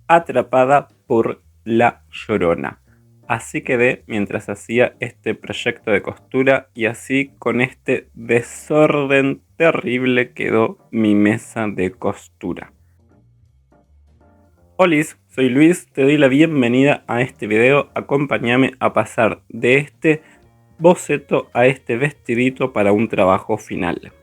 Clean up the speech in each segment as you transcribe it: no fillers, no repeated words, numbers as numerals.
Atrapada por la Llorona. Así quedé mientras hacía este proyecto de costura y así con este desorden terrible quedó mi mesa de costura. Hola, soy Luis, te doy la bienvenida a este video. Acompáñame a pasar de este boceto a este vestidito para un trabajo final.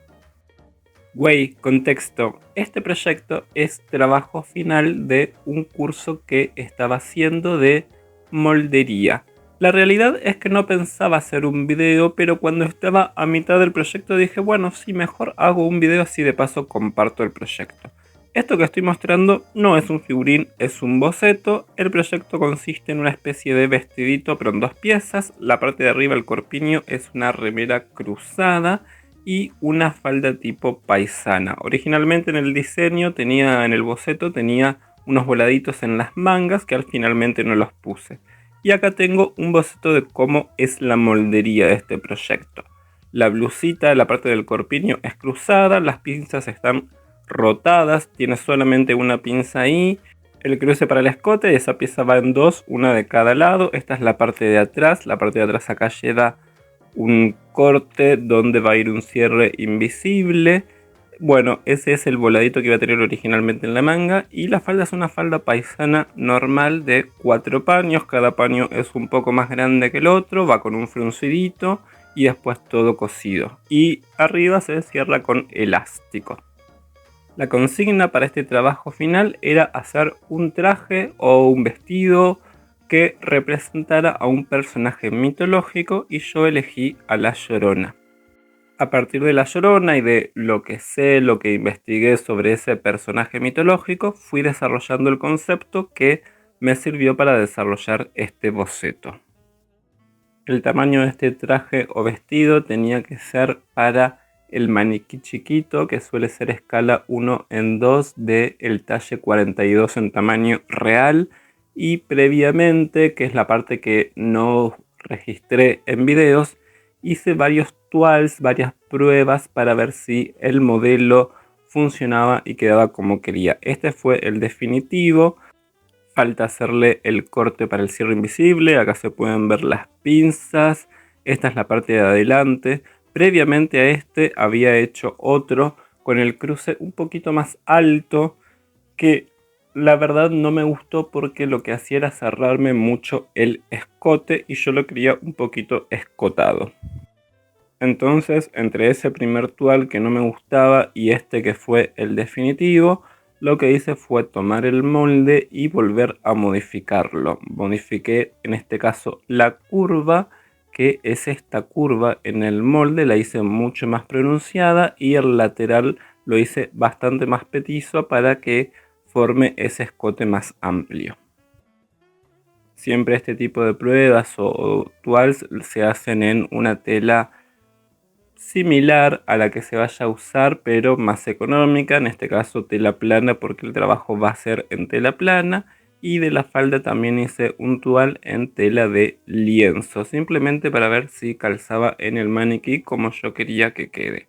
Güey, contexto. Este proyecto es trabajo final de un curso que estaba haciendo de moldería. La realidad es que no pensaba hacer un video, pero cuando estaba a mitad del proyecto dije, bueno, sí, mejor hago un video, así de paso comparto el proyecto. Esto que estoy mostrando no es un figurín, es un boceto. El proyecto consiste en una especie de vestidito, pero en dos piezas. La parte de arriba, el corpiño, es una remera cruzada y una falda tipo paisana. Originalmente en el diseño en el boceto tenía unos voladitos en las mangas que finalmente no los puse. Y acá tengo un boceto de cómo es la moldería de este proyecto. La blusita, la parte del corpiño es cruzada, las pinzas están rotadas, tiene solamente una pinza ahí. El cruce para el escote, esa pieza va en dos, una de cada lado. Esta es la parte de atrás acá lleva un corte donde va a ir un cierre invisible. Bueno, ese es el voladito que iba a tener originalmente en la manga. Y la falda es una falda paisana normal de 4 paños. Cada paño es un poco más grande que el otro, va con un fruncidito y después todo cosido. Y arriba se cierra con elástico. La consigna para este trabajo final era hacer un traje o un vestido que representara a un personaje mitológico y yo elegí a La Llorona. A partir de La Llorona y de lo que sé, lo que investigué sobre ese personaje mitológico, fui desarrollando el concepto que me sirvió para desarrollar este boceto. El tamaño de este traje o vestido tenía que ser para el maniquí chiquito, que suele ser escala 1 en 2 del talle 42 en tamaño real. Y previamente, que es la parte que no registré en videos, hice varios tours, varias pruebas para ver si el modelo funcionaba y quedaba como quería. Este fue el definitivo. Falta hacerle el corte para el cierre invisible. Acá se pueden ver las pinzas. Esta es la parte de adelante. Previamente a este había hecho otro con el cruce un poquito más alto, que la verdad no me gustó porque lo que hacía era cerrarme mucho el escote y yo lo quería un poquito escotado. Entonces, entre ese primer tual que no me gustaba y este que fue el definitivo, lo que hice fue tomar el molde y volver a modificarlo. Modifiqué en este caso la curva, que es esta curva en el molde, la hice mucho más pronunciada y el lateral lo hice bastante más petizo para que forme ese escote más amplio. Siempre este tipo de pruebas o tuals se hacen en una tela similar a la que se vaya a usar, pero más económica, en este caso tela plana, porque el trabajo va a ser en tela plana. Y de la falda también hice un tual en tela de lienzo, simplemente para ver si calzaba en el maniquí como yo quería que quede.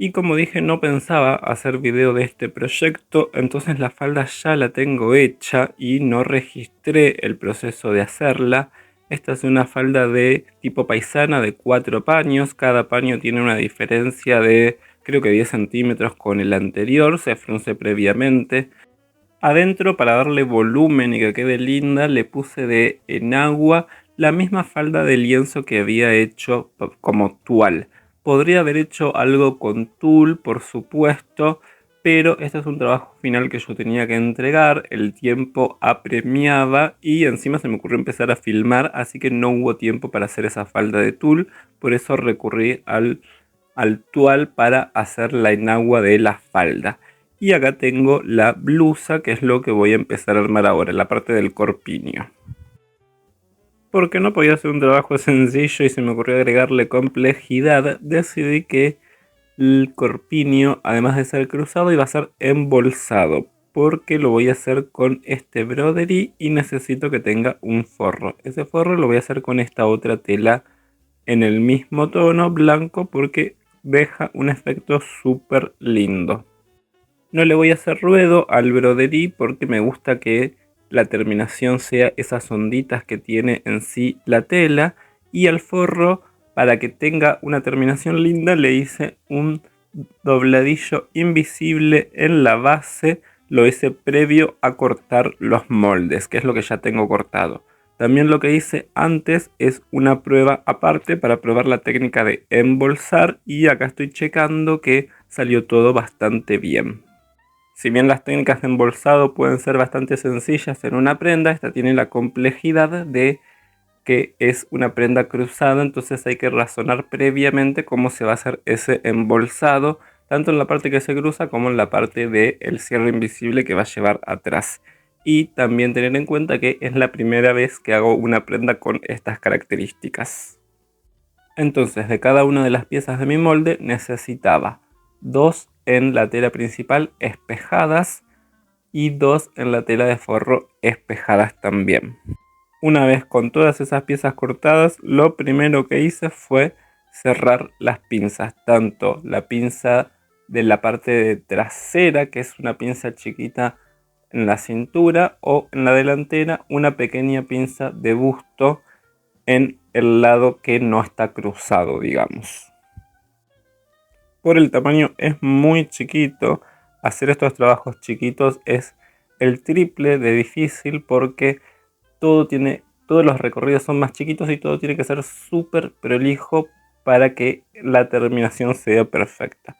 Y como dije, no pensaba hacer video de este proyecto, entonces la falda ya la tengo hecha y no registré el proceso de hacerla. Esta es una falda de tipo paisana de 4 paños. Cada paño tiene una diferencia de creo que 10 centímetros con el anterior, se frunce previamente. Adentro, para darle volumen y que quede linda, le puse de enagua la misma falda de lienzo que había hecho como tual. Podría haber hecho algo con tul, por supuesto, pero este es un trabajo final que yo tenía que entregar, el tiempo apremiaba y encima se me ocurrió empezar a filmar, así que no hubo tiempo para hacer esa falda de tul, por eso recurrí al tual para hacer la enagua de la falda. Y acá tengo la blusa, que es lo que voy a empezar a armar ahora, la parte del corpiño. Porque no podía hacer un trabajo sencillo y se me ocurrió agregarle complejidad, decidí que el corpiño, además de ser cruzado, iba a ser embolsado, porque lo voy a hacer con este broderie y necesito que tenga un forro. Ese forro lo voy a hacer con esta otra tela en el mismo tono blanco porque deja un efecto súper lindo. No le voy a hacer ruedo al broderí porque me gusta que la terminación sea esas onditas que tiene en sí la tela, y al forro, para que tenga una terminación linda, le hice un dobladillo invisible en la base. Lo hice previo a cortar los moldes, que es lo que ya tengo cortado. También lo que hice antes es una prueba aparte para probar la técnica de embolsar, y acá estoy checando que salió todo bastante bien. Si bien las técnicas de embolsado pueden ser bastante sencillas en una prenda, esta tiene la complejidad de que es una prenda cruzada, entonces hay que razonar previamente cómo se va a hacer ese embolsado, tanto en la parte que se cruza como en la parte del cierre invisible que va a llevar atrás. Y también tener en cuenta que es la primera vez que hago una prenda con estas características. Entonces, de cada una de las piezas de mi molde necesitaba 2 en la tela principal espejadas y 2 en la tela de forro espejadas también. Una vez con todas esas piezas cortadas, lo primero que hice fue cerrar las pinzas, tanto la pinza de la parte trasera, que es una pinza chiquita en la cintura, o en la delantera una pequeña pinza de busto en el lado que no está cruzado, digamos. Por el tamaño es muy chiquito, hacer estos trabajos chiquitos es el triple de difícil porque todos los recorridos son más chiquitos y todo tiene que ser súper prolijo para que la terminación sea perfecta.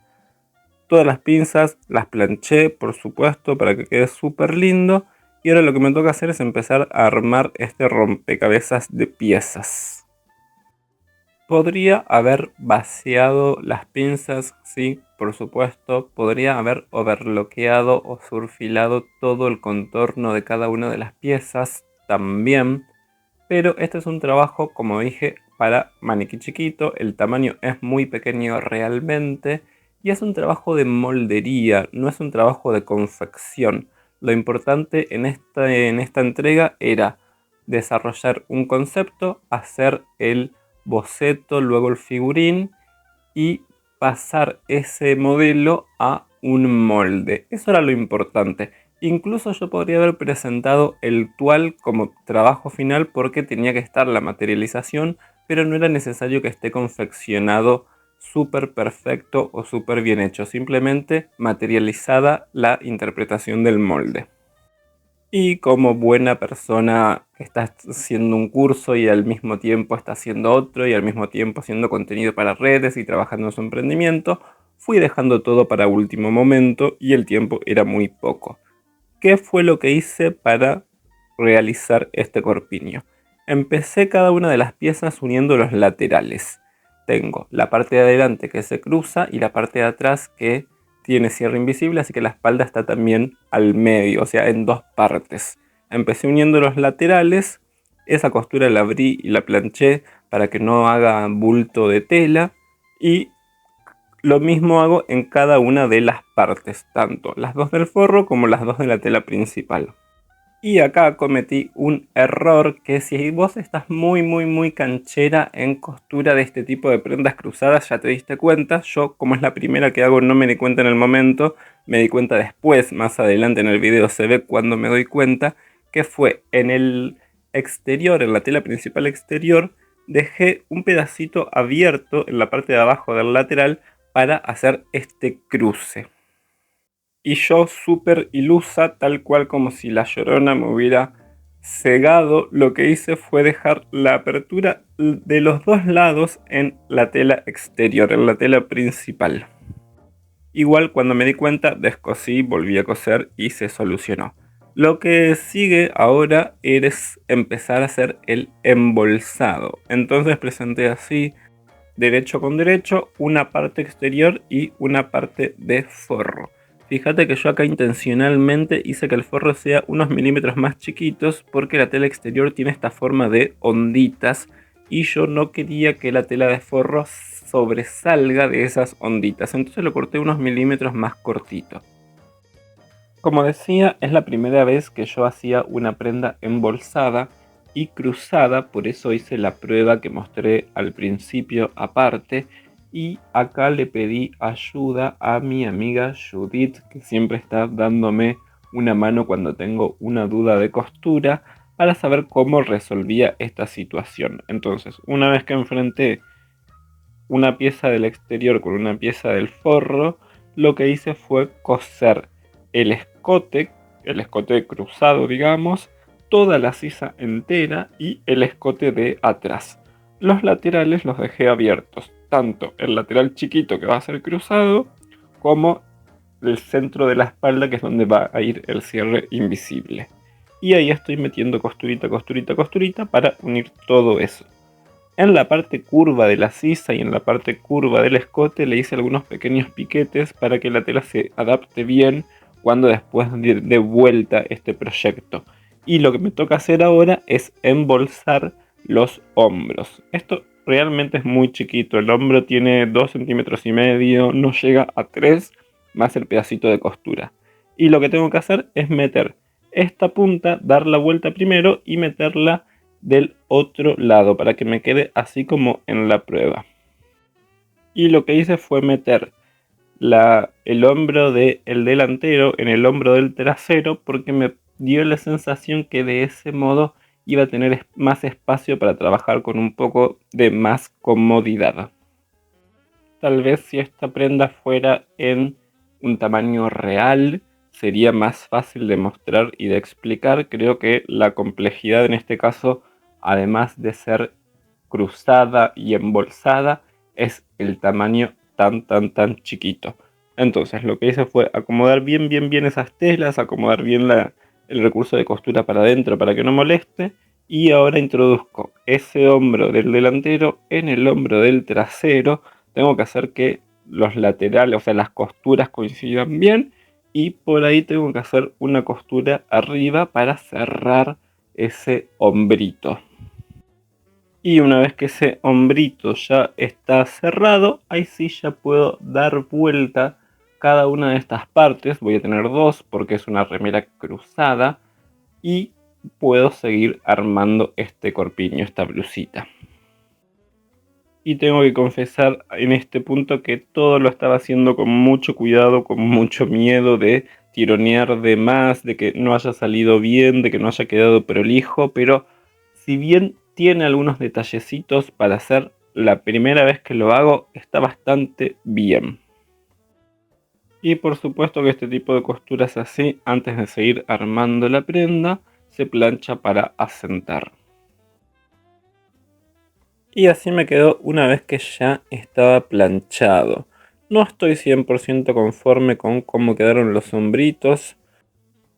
Todas las pinzas las planché, por supuesto, para que quede súper lindo. Y ahora lo que me toca hacer es empezar a armar este rompecabezas de piezas. Podría haber vaciado las pinzas, sí, por supuesto. Podría haber overloqueado o surfilado todo el contorno de cada una de las piezas también. Pero este es un trabajo, como dije, para maniquí chiquito. El tamaño es muy pequeño realmente. Y es un trabajo de moldería, no es un trabajo de confección. Lo importante en esta entrega era desarrollar un concepto, hacer el boceto, luego el figurín y pasar ese modelo a un molde. Eso era lo importante. Incluso yo podría haber presentado el tual como trabajo final porque tenía que estar la materialización, pero no era necesario que esté confeccionado súper perfecto o súper bien hecho, simplemente materializada la interpretación del molde. Y como buena persona que está haciendo un curso y al mismo tiempo está haciendo otro y al mismo tiempo haciendo contenido para redes y trabajando en su emprendimiento, fui dejando todo para último momento y el tiempo era muy poco. ¿Qué fue lo que hice para realizar este corpiño? Empecé cada una de las piezas uniendo los laterales. Tengo la parte de adelante que se cruza y la parte de atrás que tiene cierre invisible, así que la espalda está también al medio, o sea, en dos partes. Empecé uniendo los laterales, esa costura la abrí y la planché para que no haga bulto de tela, y lo mismo hago en cada una de las partes, tanto las dos del forro como las dos de la tela principal. Y acá cometí un error que si vos estás muy canchera en costura de este tipo de prendas cruzadas ya te diste cuenta. Yo, como es la primera que hago, no me di cuenta en el momento, me di cuenta después, más adelante en el video se ve cuando me doy cuenta, que fue en el exterior, en la tela principal exterior, dejé un pedacito abierto en la parte de abajo del lateral para hacer este cruce. Y yo, súper ilusa, tal cual como si la Llorona me hubiera cegado, lo que hice fue dejar la apertura de los dos lados en la tela exterior, en la tela principal. Igual cuando me di cuenta, descosí, volví a coser y se solucionó. Lo que sigue ahora es empezar a hacer el embolsado. Entonces presenté así, derecho con derecho, una parte exterior y una parte de forro. Fíjate que yo acá intencionalmente hice que el forro sea unos milímetros más chiquitos porque la tela exterior tiene esta forma de onditas y yo no quería que la tela de forro sobresalga de esas onditas, entonces lo corté unos milímetros más cortito. Como decía, es la primera vez que yo hacía una prenda embolsada y cruzada, por eso hice la prueba que mostré al principio aparte, Y acá le pedí ayuda a mi amiga Judith, que siempre está dándome una mano cuando tengo una duda de costura, para saber cómo resolvía esta situación. Entonces, una vez que enfrenté una pieza del exterior con una pieza del forro, lo que hice fue coser el escote cruzado, digamos, toda la sisa entera y el escote de atrás. Los laterales los dejé abiertos, tanto el lateral chiquito que va a ser cruzado, como el centro de la espalda, que es donde va a ir el cierre invisible. Y ahí estoy metiendo costurita, costurita, costurita para unir todo eso. En la parte curva de la sisa y en la parte curva del escote le hice algunos pequeños piquetes para que la tela se adapte bien cuando después de vuelta este proyecto. Y lo que me toca hacer ahora es embolsar los hombros. Esto realmente es muy chiquito. El hombro tiene 2 centímetros y medio, no llega a 3, más el pedacito de costura. Y lo que tengo que hacer es meter esta punta, dar la vuelta primero y meterla del otro lado para que me quede así como en la prueba. Y lo que hice fue meter el hombro del delantero en el hombro del trasero, porque me dio la sensación que de ese modo iba a tener más espacio para trabajar con un poco de más comodidad. Tal vez si esta prenda fuera en un tamaño real sería más fácil de mostrar y de explicar. Creo que la complejidad en este caso, además de ser cruzada y embolsada, es el tamaño tan chiquito. Entonces lo que hice fue acomodar bien esas telas, acomodar bien el recurso de costura para adentro para que no moleste. Y ahora introduzco ese hombro del delantero en el hombro del trasero. Tengo que hacer que los laterales, o sea, las costuras coincidan bien, y por ahí tengo que hacer una costura arriba para cerrar ese hombrito. Y una vez que ese hombrito ya está cerrado, ahí sí ya puedo dar vuelta cada una de estas partes. Voy a tener 2 porque es una remera cruzada, y puedo seguir armando este corpiño, esta blusita. Y tengo que confesar en este punto que todo lo estaba haciendo con mucho cuidado, con mucho miedo de tironear de más, de que no haya salido bien, de que no haya quedado prolijo, pero si bien tiene algunos detallecitos para hacer la primera vez que lo hago, está bastante bien. Y por supuesto que este tipo de costuras así, antes de seguir armando la prenda, se plancha para asentar. Y así me quedó una vez que ya estaba planchado. No estoy 100% conforme con cómo quedaron los hombritos,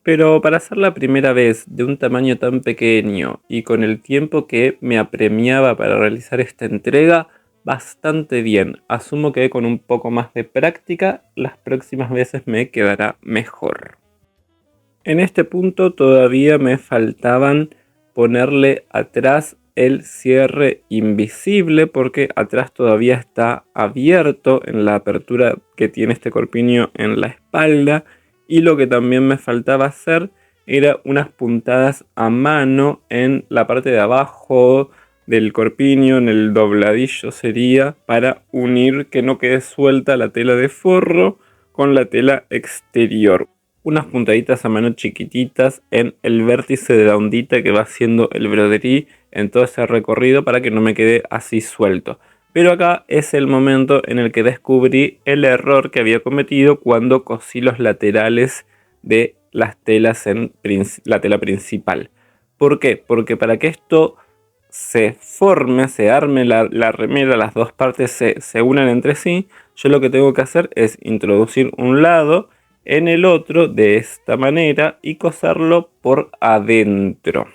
pero para hacer la primera vez de un tamaño tan pequeño y con el tiempo que me apremiaba para realizar esta entrega, bastante bien. Asumo que con un poco más de práctica, las próximas veces me quedará mejor. En este punto todavía me faltaban ponerle atrás el cierre invisible, porque atrás todavía está abierto en la apertura que tiene este corpiño en la espalda. Y lo que también me faltaba hacer era unas puntadas a mano en la parte de abajo del corpiño, en el dobladillo sería, para unir que no quede suelta la tela de forro con la tela exterior. Unas puntaditas a mano chiquititas en el vértice de la ondita que va haciendo el broderí en todo ese recorrido, para que no me quede así suelto. Pero acá es el momento en el que descubrí el error que había cometido cuando cosí los laterales de las telas en la tela principal. ¿Por qué? Porque para que esto se forme, se arme la remera, las dos partes se unan entre sí, yo lo que tengo que hacer es introducir un lado en el otro de esta manera y coserlo por adentro.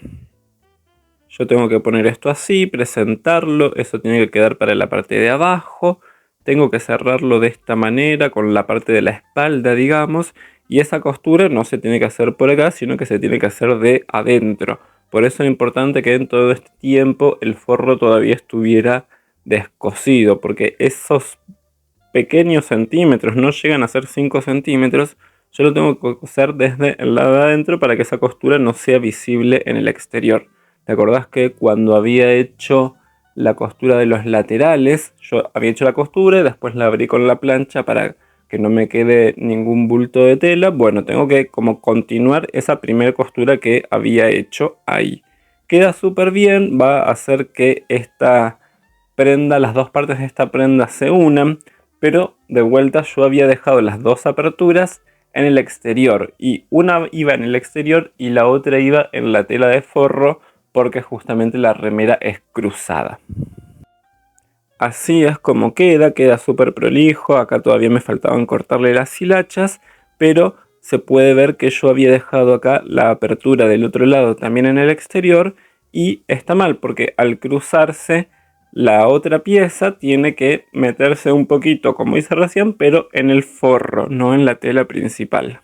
Yo tengo que poner esto así, presentarlo, eso tiene que quedar para la parte de abajo, tengo que cerrarlo de esta manera con la parte de la espalda, digamos, y esa costura no se tiene que hacer por acá, sino que se tiene que hacer de adentro. Por eso es importante que en todo este tiempo el forro todavía estuviera descosido, porque esos pequeños centímetros, no llegan a ser 5 centímetros, yo lo tengo que coser desde el lado de adentro para que esa costura no sea visible en el exterior. ¿Te acordás que cuando había hecho la costura de los laterales. Yo había hecho la costura y después la abrí con la plancha para que no me quede ningún bulto de tela. Bueno, tengo que como continuar esa primera costura que había hecho ahí. Queda súper bien, va a hacer que esta prenda, las dos partes de esta prenda se unan, pero de vuelta yo había dejado las dos aperturas en el exterior y una iba en el exterior y la otra iba en la tela de forro porque justamente la remera es cruzada. Así es como queda súper prolijo. Acá todavía me faltaban cortarle las hilachas, pero se puede ver que yo había dejado acá la apertura del otro lado también en el exterior y está mal porque al cruzarse la otra pieza tiene que meterse un poquito como hice recién, pero en el forro, no en la tela principal.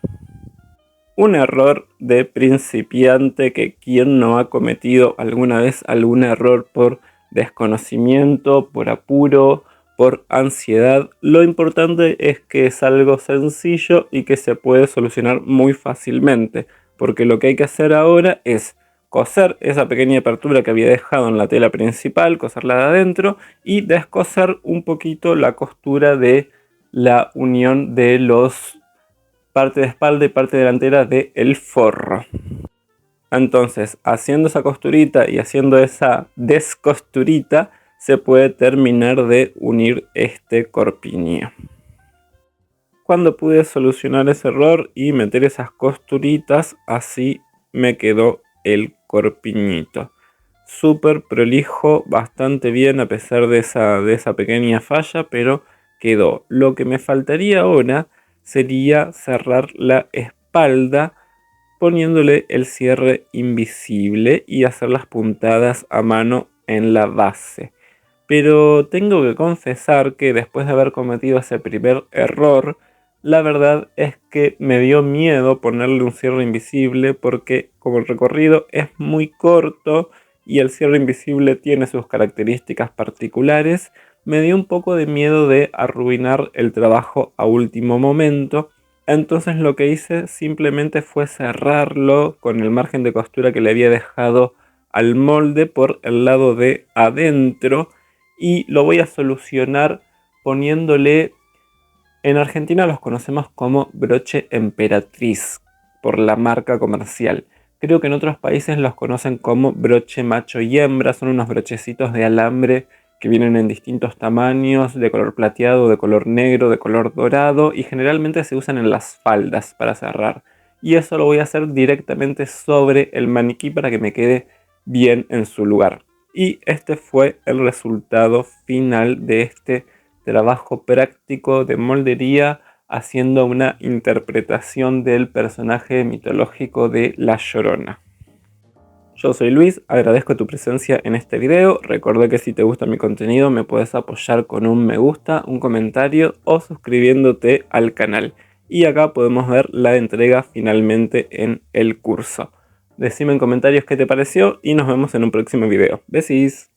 Un error de principiante que quien no ha cometido alguna vez algún error por desconocimiento, por apuro, por ansiedad. Lo importante es que es algo sencillo y que se puede solucionar muy fácilmente, porque lo que hay que hacer ahora es coser esa pequeña apertura que había dejado en la tela principal, coserla de adentro y descoser un poquito la costura de la unión de los parte de espalda y parte delantera del forro. Entonces, haciendo esa costurita y haciendo esa descosturita, se puede terminar de unir este corpiño. Cuando pude solucionar ese error y meter esas costuritas, así me quedó el corpiñito. Súper prolijo, bastante bien a pesar de esa pequeña falla, pero quedó. Lo que me faltaría ahora sería cerrar la espalda poniéndole el cierre invisible y hacer las puntadas a mano en la base. Pero tengo que confesar que después de haber cometido ese primer error, la verdad es que me dio miedo ponerle un cierre invisible porque como el recorrido es muy corto y el cierre invisible tiene sus características particulares, me dio un poco de miedo de arruinar el trabajo a último momento. Entonces lo que hice simplemente fue cerrarlo con el margen de costura que le había dejado al molde por el lado de adentro y lo voy a solucionar poniéndole, en Argentina los conocemos como broche emperatriz por la marca comercial. Creo que en otros países los conocen como broche macho y hembra, son unos brochecitos de alambre que vienen en distintos tamaños, de color plateado, de color negro, de color dorado y generalmente se usan en las faldas para cerrar. Y eso lo voy a hacer directamente sobre el maniquí para que me quede bien en su lugar. Y este fue el resultado final de este trabajo práctico de moldería haciendo una interpretación del personaje mitológico de La Llorona. Yo soy Luis, agradezco tu presencia en este video. Recuerda que si te gusta mi contenido me puedes apoyar con un me gusta, un comentario o suscribiéndote al canal. Y acá podemos ver la entrega finalmente en el curso. Decime en comentarios qué te pareció y nos vemos en un próximo video. Besis.